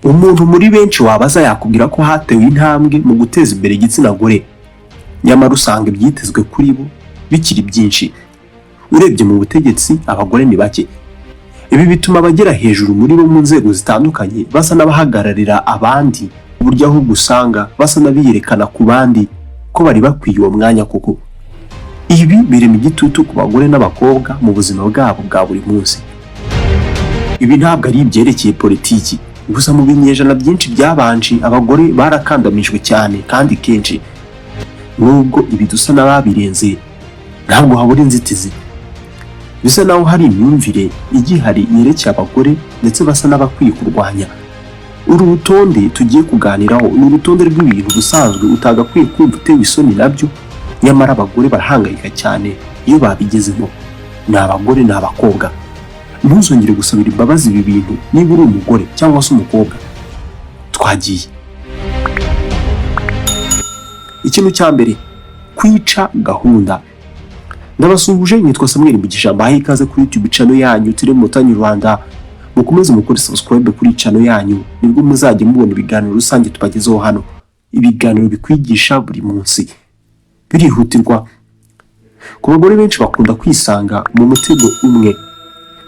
Umuntu muri benshi wabaza yakubwira ko hatewe intambwe mu guteza imbere igitsina gore, nyamara usanga ibyitezwe kuri bo bikiri byinshi. Urebye mu butegetsi abagore ni bake. Ibi bituma abagera hejuru muri bo mu nzego zitandukanye basa n'abahagararira abandi, uburyo aho gusanga basa n'abiyerekana ku bandi ko bari bakwiye uwo mwanya koko. Ibi birema igitutu ku bagore n'abakobwa mu buzima bwabo bwa buri munsi. Ibi ntabwo ari ibyerekeye politiki gusa. Mu binyejana byinshi byabanje abagore barakandamijwe cyane kandi kenshi. Nubwo ibi dusa n'ababirenze, ntabwo habura inzitizi. Bisa naho hari imyumvire igihari yerekeye abagore ndetse basa n'abakwiye kurwanya. Uru rutonde tugiye kuganiraho ni urutonde rw'ibintu busanzwe utagakwiye kumva utewe isoni nabyo, nyamara abagore barahangayika cyane iyo babigezemo. Ni abagore ni abakobwa. Ntuzongere gusabira imbabazi ibi bintu niba uri umugore cyangwa se umukobwa. Twagiye. Ikintu cya mbere, kwica gahunda. Ndabasuhuje, nitwa Samuel Mugisha, mbahaye ikaze kuri YouTube channel yanyu Tiremotany Rwanda. Mukomeze mukore subscribe kuri channel yanyu, nibwo muzajya mubona ibiganiro rusange tubagezeho hano. Ibiganiro bikwigisha buri munsi. Birihutirwa. Ku bagore benshi bakunda kwisanga mu mutego umwe,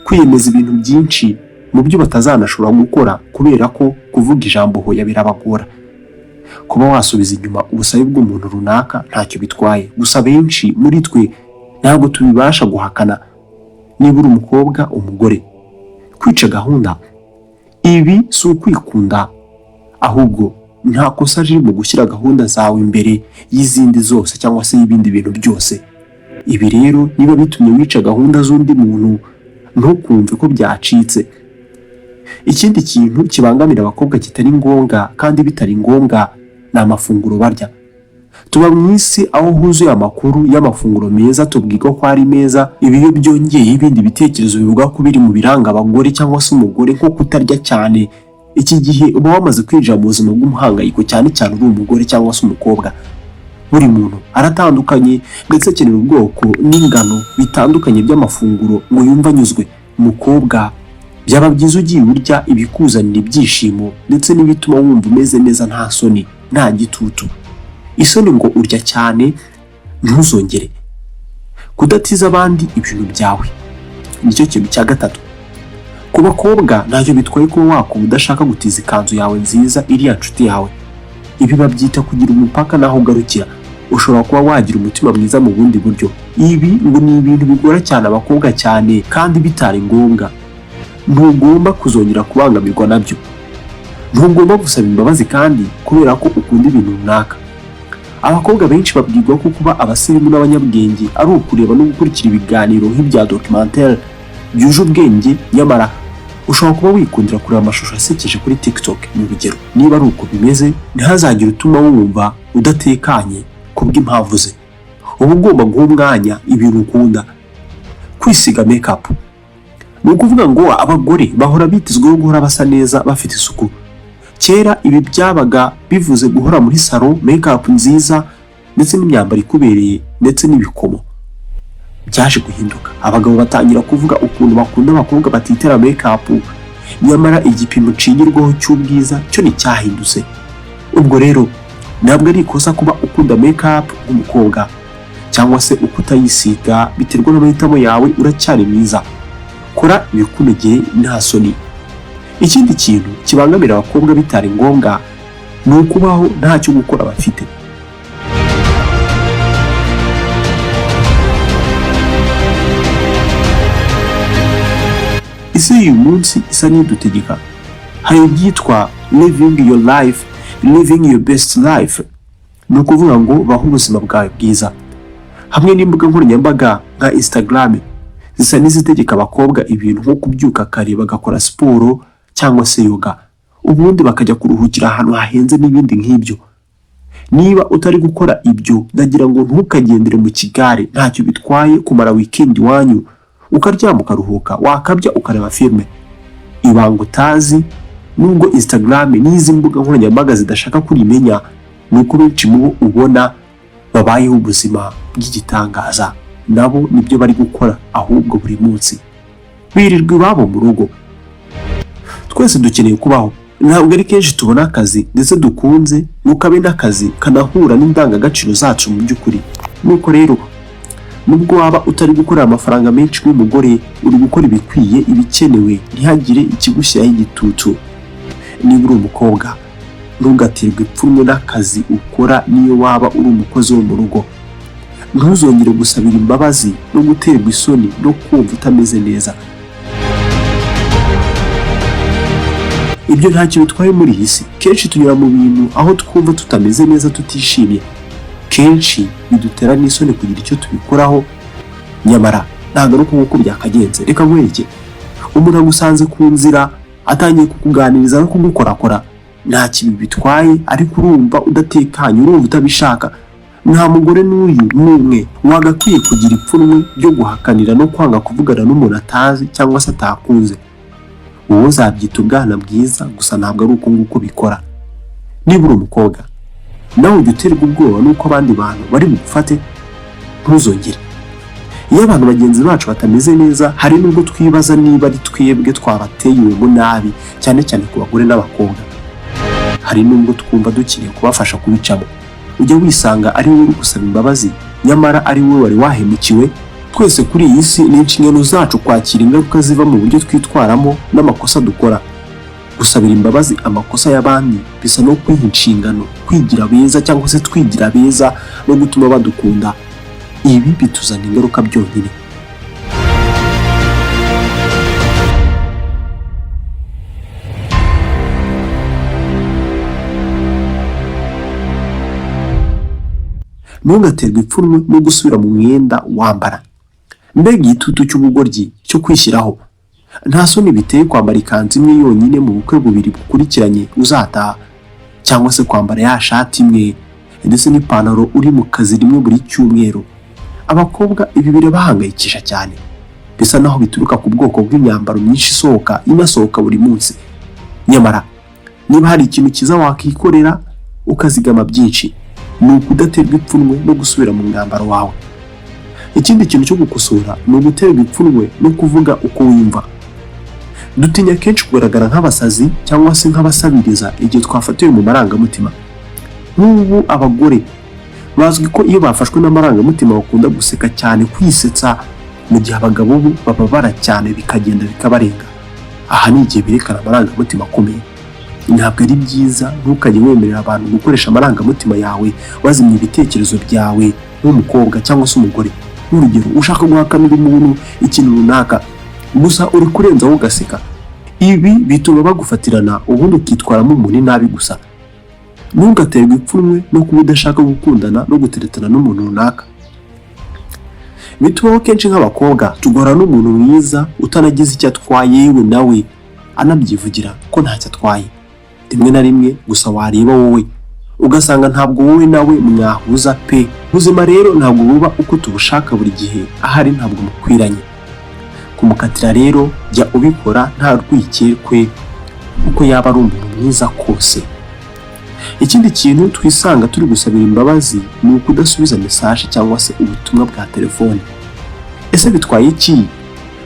kwiyemeza ibintu byinshi mu byo batazanashobora gukora kubera ko kuvuga ijambo hoya birabagora. Kuba wasubiza inyuma ubusabe bw'umuntu runaka ntacyo bitwaye, gusa benshi muri twe ntabwo tubibasha guhakana. Niba uri umukobwa, umugore, kwica gahunda, ibi si ukwikunda, ahubwo nta kosa riri mu gushyira gahunda zawe imbere y'izindi zose cyangwa se y'ibindi bintu byose. Ibi rero niba bitumye wica gahunda z'undi muntu, ntukumve ko byacitse. Ikindi kintu kibangamira abakobwa kitari ngombwa kandi bitari ngombwa ni amafunguro barya. Tuba mu isi aho huzuye amakuru y'amafunguro meza tubwirwa ko ari meza. Ibi iyo byongeye ibindi bitekerezo bivuga ko biri mu biranga abagore cyangwa se umugore nko kutarya cyane, iki gihe uba wamaze kwinjira mu buzima bw'umuhangayiko, cyane cyane uri umugore cyangwa se umukobwa. Buri muntu aratandukanye ndetse akenera ubwoko n'ingano bitandukanye by'amafunguro ngo yumve anyuzwe. Umukobwa, byaba byiza ugiye urya ibikuzanira ibyishimo ndetse n'ibituma wumva umeze neza nta soni, nta gitutu. Isoni ngo urya cyane ntuzongere. Kudatiza abandi ibintu byawe nicyo kintu cya gatatu. Ku bakobwa ntacyo bitwaye kuba wakuba udashaka gutiza ikanzu yawe nziza iriya nshuti yawe. Ibi babyita kugira umupaka naho ugarukira. Ushobora kuba wagira umutima mwiza mu bundi buryo. Ibi ngo ni ibintu bigora cyane abakobwa cyane kandi bitari ngombwa. Ntugomba kuzongera kubangamirwa nabyo. Ntugomba gusaba imbabazi kandi kubera ko ukunda ibintu runaka. Abakobwa benshi babwirwa ko kuba abasirimu n'abanyabwenge ari ukureba no gukurikira ibiganiro nk'ibya documentaire byuje ubwenge, nyamara ushobora kuba wikundira kureba amashusho asekeje kuri TikTok mu rugero. Niba ari uko bimeze, ntihazagire utuma wumva udatekanye kubw'impamvu ze. Uba ugomba guha umwanya ibintu ukunda. Kwisiga makeup, ni ukuvuga ngo abagore bahora bitezweho guhora basa neza bafite isuku. Kera ibi byabaga bivuze guhora muri salon, makeup nziza ndetse n'imyambaro ikubereye ndetse n'ibikomo. Byaje guhinduka, abagabo batangira kuvuga ukuntu bakunda abakobwa batitera makeup, nyamara igipimo cingirwaho cy'ubwiza cyo ni cyahindutse. Ubwo rero ntabwo ari ikosa kuba ukunda makeup nk'umukobwa cyangwa se ukutayisiga, biterwa n'amahitamo yawe. Uracyari mwiza, kora ibikunogeye nta soni. Ikindi kintu kibangamira abakobwa bitari ngombwa ni ukubaho ntacyo gukora bafite. Isi y'uyu munsi isa n'idutegeka. Hari ibyitwa living your life, living your best life. Ni ukuvuga ngo baho ubuzima bwawe bwiza. Hamwe n'imbuga nkoranyambaga nka Instagram zisa n'izitegeka abakobwa ibintu nko kubyuka kare bagakora siporo cyangwa se yoga, ubundi bakajya kuruhukira ahantu hahenze n'ibindi nk'ibyo. Niba utari gukora ibyo, ndagira ngo ntukagendere mu kigare. Ntacyo bitwaye kumara weekend wanyu ukaryama ukaruhuka, wakabya ukareba filme. Ibanga utazi nubwo Instagram n'izi mbuga nkoranyambaga zidashaka kurimenya, nuko benshi mu ubona babayeho ubuzima bw'igitangaza. Nabo nibyo bari gukora ahubwo buri munsi birirwa iwabo mu rugo. Twese dukeneye kubaho, ntabwo ari kenshi tubona akazi ndetse dukunze nuko abe n'akazi kanahura n'indangagaciro zacu mu by'ukuri. Nuko rero nubwo waba utari gukorera amafaranga menshi w'umugore, uri gukora ibikwiye ibikenewe, ntihagire ikigushyiraho igitutu. Niba uri umukobwa, ntugaterwe ipfunwe n'akazi ukora niyo waba uri umukozi wo mu rugo. Ntuzongere gusabira imbabazi no guterwa isoni no kumva utameze neza. Ibyo ntacyo bitwaye muri iyi si. Kenshi tunyura mu bintu aho twumva tutameze neza, tutishimye. Kenshi bidutera n'isoni kugira icyo tubikoraho, nyamara ntabwo ari uko byakagenze. Reka nkwereke, umuntu agusanze ku nzira atangiye kukuganiriza no kugukorakora, nta kibi bitwaye, ariko urumva udatekanye, urumva utabishaka. Nta mugore n'uyu n'umwe wagakwiye kugira ipfunwe ryo guhakanira no kwanga kuvugana n'umuntu atazi cyangwa se atakunze. Uwo uzabyita ubwana bwiza, gusa ntabwo ari uko bikora. Niba uri umukobwa nawe ujya uterwa ubwoba n'uko abandi bantu bari bugufate, ntuzongere. Iyo abantu bagenzi bacu batameze neza, hari nubwo twibaza niba ari twebwe twabateye uwo nabi, cyane cyane ku bagore n'abakobwa. Hari nubwo twumva dukeneye kubafasha kubicamo. Ujya wisanga ari wowe uri gusaba imbabazi, nyamara ari wowe wari wahemukiwe. Twese kuri iyi si ni inshingano zacu kwakira ingaruka ziva mu buryo twitwaramo n'amakosa dukora. Gusabira imbabazi amakosa y'abandi bisa no kwiha inshingano, kwigira beza cyangwa se twigira beza no gutuma badukunda. Ibi bituzana ingaruka byonyine. Ntugaterwe ipfunwe no gusubira mu mwenda wambara. Mbega igitutu cy'ubugoryi cyo kwishyiraho. Nta soni biteye kwambara ikanzu imwe yonyine mu bukwe bubiri bukurikiranye uzataha, cyangwa se kwambara ya shati imwe ndetse n'ipantaro uri mu kazi rimwe buri cyumweru. Abakobwa ibi birabahangayikisha cyane, bisa naho bituruka ku bwoko bw'imyambaro myinshi inasohoka buri munsi. Nyamara niba hari ikintu kiza wakikorera ukazigama byinshi, ni ukudaterwa ipfunwe no gusubira mu mwambaro wawe. Ikindi kintu cyo gukosora ni uguterwa ipfunwe no kuvuga uko wumva. Dutinya kenshi kugaragara nk'abasazi cyangwa se nk'abasabiriza igihe twafatiwe mu marangamutima. Nk'ubu abagore bazwi ko iyo bafashwe n'amarangamutima bakunda guseka cyane, kwisetsa, mu gihe abagabo bo bababara cyane bikagenda bikabarenga. Aha ni igihe berekana amarangamutima akomeye. Ntabwo ari byiza, ntukajye wemerera abantu gukoresha amarangamutima yawe wazimya ibitekerezo byawe nk'umukobwa cyangwa se umugore. Urugero, ushaka guhakanira umuntu ikintu runaka, gusa uri kurenzaho ugaseka. Ibi bituma bagufatirana, ubundi ukitwaramo umuntu nabi gusa. Ntugaterwe ipfunwe no kuba udashaka gukundana no guteretana n'umuntu runaka. Bitubaho kenshi nk'abakobwa tugora n'umuntu mwiza utanagize icyo atwaye, yewe nawe anabyivugira ko ntacyo atwaye. Rimwe na rimwe gusa wareba wowe ugasanga ntabwo wowe nawe mwahuza pe. Ubuzima rero ntabwo buba uko tubushaka buri gihe, ahari ntabwo mukwiranye. Kumukatira rero jya ubikora nta rwikekwe, uko yaba ari umuntu mwiza kose. Ikindi kintu twisanga turi gusabira imbabazi ni ukudasubiza message cyangwa se ubutumwa bwa telefone. Ese bitwaye iki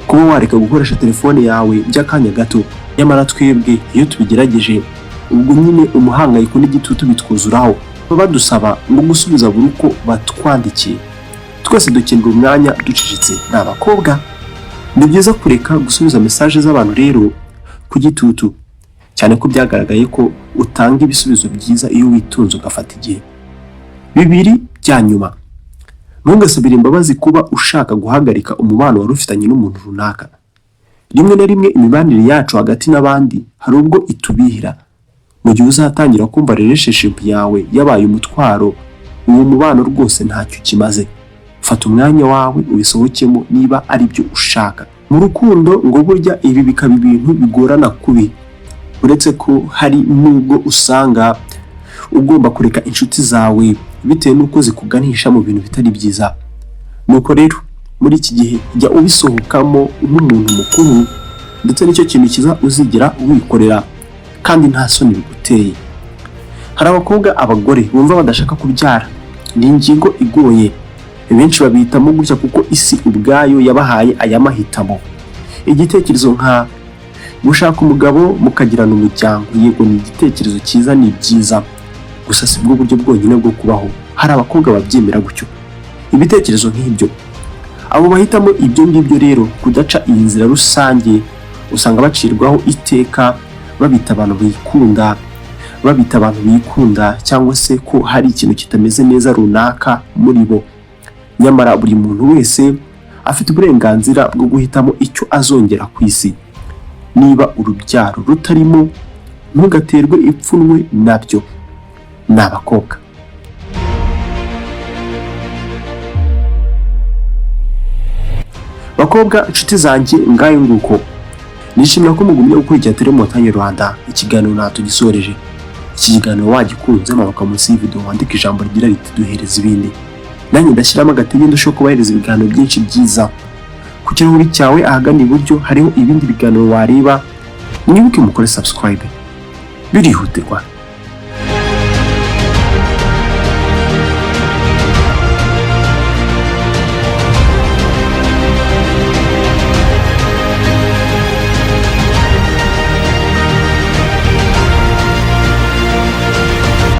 kuba wareka gukoresha telefone yawe by'akanya gato? Nyamara twebwe iyo tubigerageje, ubwo nyine umuhangayiko n'igitutu bitwuzuraho, badusaba ngo gusubiza buri uko batwandikiye. Twese dukenera umwanya ducecetse. N'abakobwa ni byiza kureka gusubiza message z'abantu rero ku gitutu, cyane ko byagaragaye ko utanga ibisubizo byiza iyo witunze ugafata igihe. Bibiri bya nyuma, ntugasabire imbabazi kuba ushaka guhagarika umubano wari ufitanye n'umuntu runaka. Rimwe na rimwe imibanire yacu hagati n'abandi hari ubwo itubihira. Mu gihe uzatangira kumva relationship yawe yabaye umutwaro, uwo mubano rwose ntacyo kimaze. Fata umwanya wawe ubisohokemo niba ari byo ushaka. Mu rukundo ngo burya ibi bikaba ibintu bigorana kubi, uretse ko hari nubwo usanga ugomba kureka inshuti zawe bitewe n'uko zikuganisha mu bintu bitari byiza. Nuko rero muri iki gihe jya ubisohokamo nk'umuntu mukuru, ndetse nicyo kintu kiza uzigera wikorera kandi nta soni biguteye. Hari abakobwa, abagore bumva badashaka kubyara. Ni ingingo igoye, benshi babihitamo gutya kuko isi ubwayo yabahaye aya mahitamo. Igitekerezo nka gushaka umugabo mukagirana umuryango, yego ni igitekerezo cyiza, ni byiza, gusa si bwo buryo bwonyine bwo kubaho. Hari abakobwa babyemera gutyo ibitekerezo nk'ibyo, abo bahitamo ibyo ngibyo rero kudaca iyi nzira rusange, usanga bacirwaho iteka, babita abantu bikunda, cyangwa se ko hari ikintu kitameze neza runaka muri bo. Nyamara buri muntu wese afite uburenganzira bwo guhitamo icyo azongera ku isi. Niba urubyaro rutarimo, ntugaterwe ipfunwe nabyo. Ni abakobwa. Bakobwa inshuti zanjye, ngayo nguko. Nishimira ko mugumye gukurikira Tele Montagne Rwanda. Ikiganiro natugisoreje. Iki kiganiro wagikunze, manuka munsi y'ivideo wandika ijambo rigira riti duhereza ibindi. Nanjye ndashyiramo agatege ndashobora kubahereza ibiganiro byinshi byiza. Ku kirahuri cyawe ahagana iburyo hariho ibindi biganiro wareba. Mwibuke mukore subscribe. Birihutirwa.